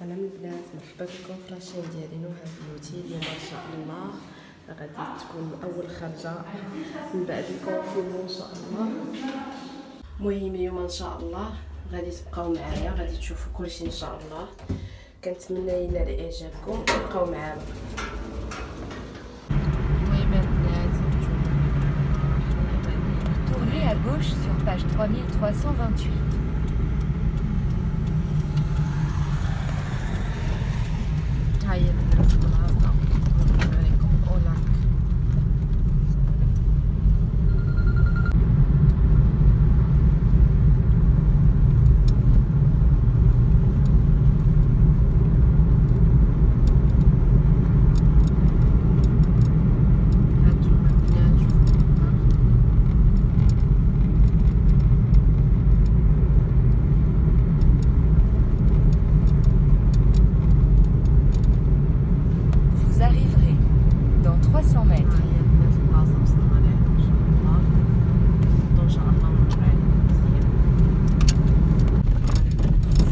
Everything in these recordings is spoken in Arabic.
سلام البنات، مرحبا بكم في لاشين ديالي نهى بيوتي. اليوم ان شاء الله غادي تكون اول خرجه من بعد الكونفينمون ان شاء الله. المهم اليوم ان شاء الله غادي تبقاو معايا، غادي تشوفوا كلشي ان شاء الله. كنتمنى الى اعجابكم تبقاو معانا. المهم البنات tournez à gauche sur page 3328. هاي البنات البلاصه نوريكم عليكم اولاك.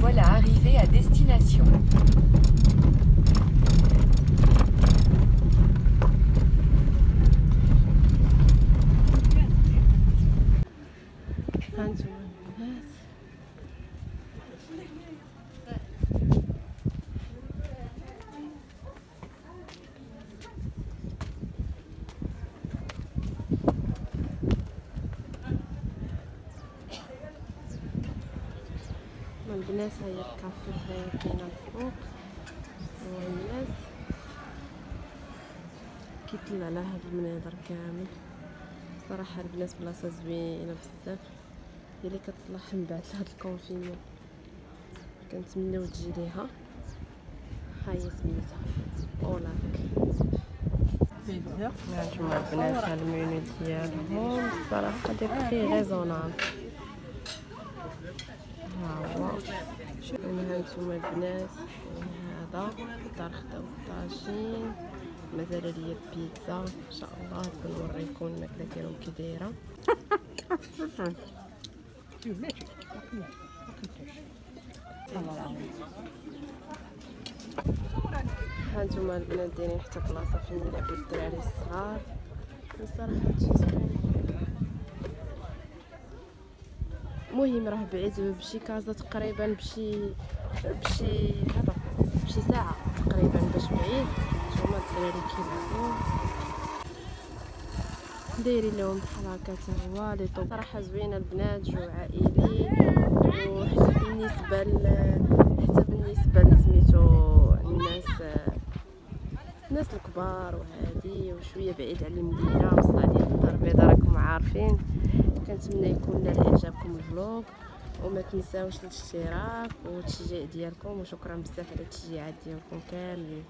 Voilà, arrivé à destination. البنات هي الكافي كاينه الفوق والناس كيطلع على هذا المناظر كامل. صراحه البنات بلاصه زوينه بزاف، هي اللي كتصلح من بعد هذا الكونفينمون. كنتمناو تجي ليها. ها هي سميتها اولاك. هانتوما البنات ها المينو ديالهم الصراحه داك فيه ريزونابل. ها هو هانتوما البنات، هذا الطرخه والطاجين. مازال ليا البيتزا ان شاء الله نوريكم الماكله ديالهم كي دايره. هانتوما البنات دايرين حتى بلاصه فين يلعبوا الدراري الصغار. بصراحه هادشي زوين. المهم راه بعيد بشي كازا تقريبا بشي ساعه تقريبا باش بعيد. هما الدراري كيلعبوا دايرين لهم بحال هكا حتى هو لي طوب. صراحه زوينه البنات، جو عائلي. وحتى بالنسبه لسميتو الناس الكبار وهادي وشويه بعيد على المدينه وسط ديال الدار البيضاء راكم عارفين. كنتمنى يكون نال اعجابكم الفلوق، وما تنساوش الاشتراك والتشجيع ديالكم، وشكرا بزاف على التشجيعات ديالكم كاملين.